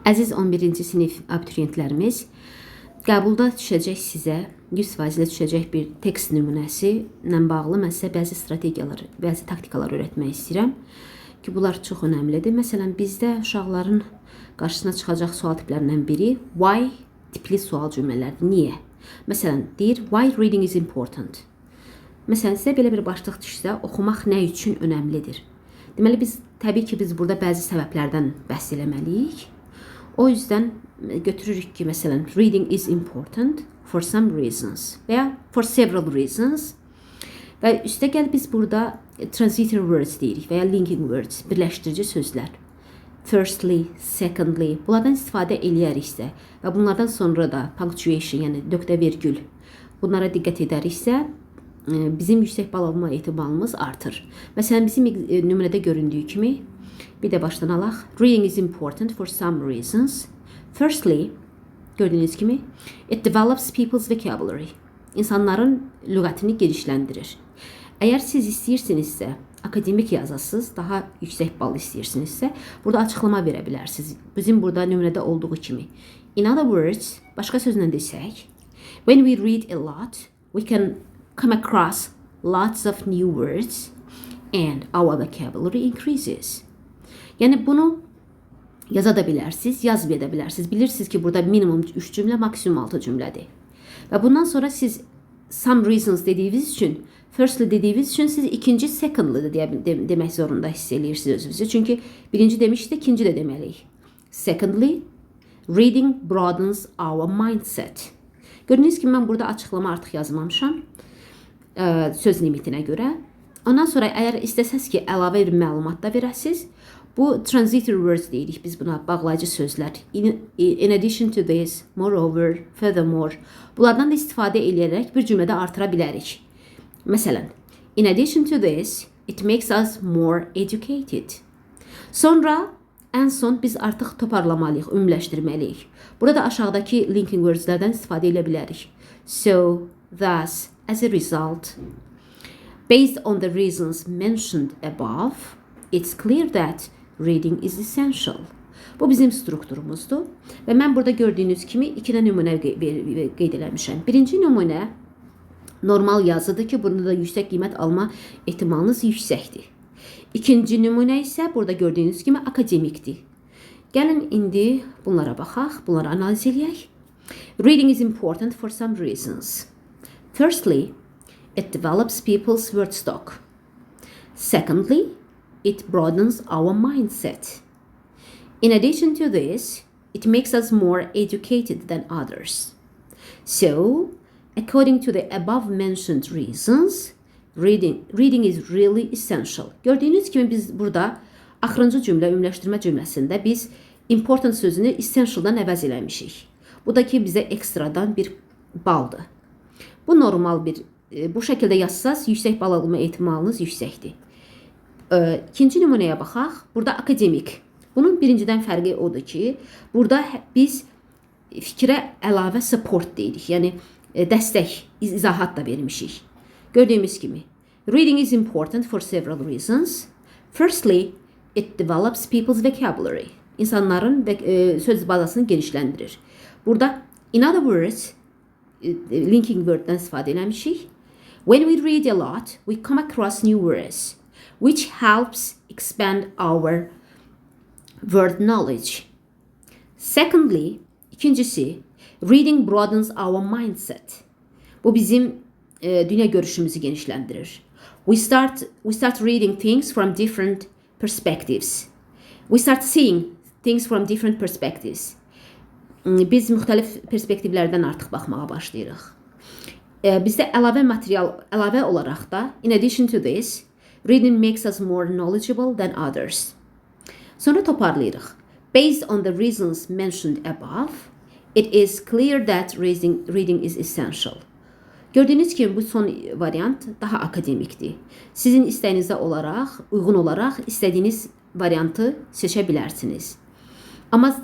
Əziz 11-ci sinif abituriyentlərimiz, qəbulda düşəcək sizə 100% düşəcək bir tekst nümunəsi ilə bağlı mən sizə bəzi strategiyalar, bəzi taktikalar öyrətmək istəyirəm ki, bunlar çox önəmlidir. Məsələn, bizdə uşaqların qarşısına çıxacaq sual tiplərindən biri why tipli sual cümlələrdir. Niyə? Məsələn, deyir why reading is important. Məsələn, sizə belə bir başlıq düşsə, oxumaq nə üçün önəmlidir? Deməli, təbii ki, biz burada bəzi səbəblərdən bəhs eləməliyik. O yüzden götürürük ki, məsələn, reading is important for some reasons veya for several reasons. Və üstəgəl biz burada transitive words deyirik veya linking words, birləşdirici sözlər. Firstly, secondly, bunlardan istifadə eləyəriksə və bunlardan sonra da punctuation, yəni nöqtə virgül, bunlara diqqət edəriksə, bizim yüksək bal alma ehtimalımız artır. Məsələn, bizim nümunədə göründüyü kimi, bir də başdan alaq. Reading is important for some reasons. Firstly, gördüyünüz kimi, it develops people's vocabulary. İnsanların lüğətini genişləndirir. Əgər siz istəyirsinizsə, akademik yazasız, daha yüksək bal istəyirsinizsə, burada açıqlama verə bilərsiniz. Bizim burada nümunədə olduğu kimi. In other words, başqa sözlə desək, when we read a lot, we can come across lots of new words and our vocabulary increases. Yəni bunu yaza da bilərsiniz, yazmaya da bilərsiniz. Bilirsiniz ki, burada minimum 3 cümlə, maksimum 6 cümlədir. Və bundan sonra siz some reasons dediyiniz üçün, firstly dediyiniz üçün siz ikinci secondly demək zorunda hiss edirsiniz özünüzü. Çünki birinci demişdi, ikinci də deməliyik. Secondly, reading broadens our mindset. Gördüyünüz kimi mən burada açıqlama artıq yazmamışam söz limitinə görə. Ondan sonra əgər istəsəz ki, əlavə bir məlumat da verəsiniz, bu transitive words deyirik biz buna, bağlayıcı sözlər. In addition to this, moreover, furthermore, bunlardan da istifadə edərək bir cümlədə artıra bilərik. Məsələn, in addition to this, it makes us more educated. Sonra, ən son biz artıq toparlamalıyıq, ümumiləşdirməliyik. Burada aşağıdakı linking wordslərdən istifadə edə bilərik. So, thus, as a result, based on the reasons mentioned above, it's clear that reading is essential. Bu bizim strukturumuzdur və mən burada gördüyünüz kimi iki nümunə qeyd eləmişəm. Birinci nümunə normal yazıdır ki, burada da yüksək qiymət alma ehtimalınız yüksəkdir. İkinci nümunə isə burada gördüyünüz kimi akademikdir. Gəlin indi bunlara baxaq, bunları analiz edək. Reading is important for some reasons. Firstly, it develops people's word stock. Secondly, it broadens our mindset. In addition to this, it makes us more educated than others. So, according to the above mentioned reasons, reading is really essential. Gördüyünüz kimi biz burada axırıncı cümlə, ümumiləşdirmə cümləsində biz important sözünü essentialdan əvəz eləmişik. Bu da ki, bizə ekstradan bir baldır. Bu normal bir, bu şəkildə yazsaz, yüksək bal alma ehtimalınız yüksəkdir. İkinci nümunəyə baxaq. Burada akademik. Bunun birincidən fərqi odur ki, burada biz fikrə əlavə support deyirik. Yəni, dəstək, izahat da vermişik. Gördüyümüz kimi, reading is important for several reasons. Firstly, it develops people's vocabulary. İnsanların söz bazasını genişləndirir. Burada, in other words, linking worddən istifadə eləmişik. When we read a lot, we come across new words, which helps expand our word knowledge. Secondly, ikincisi, reading broadens our mindset. Bu bizim dünya görüşümüzü genişləndirir. We start reading things from different perspectives. We start seeing things from different perspectives. Biz müxtəlif perspektivlərdən artıq baxmağa başlayırıq. Bizdə əlavə olaraq da, in addition to this, reading makes us more knowledgeable than others. Sonra toparlayırıq. Based on the reasons mentioned above, it is clear that reading is essential. Gördüyünüz kimi bu son variant daha akademikdir. Sizin istəyinizə olaraq, uyğun olaraq istədiyiniz variantı seçə bilərsiniz. Amma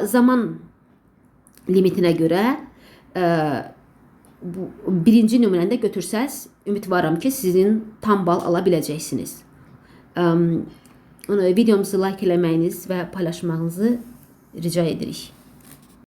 zaman limitinə görə birinci nümunəndə götürsəz, ümidvaram ki, sizin tam bal ala biləcəksiniz. Videomuzu like eləməyiniz və paylaşmağınızı rica edirik.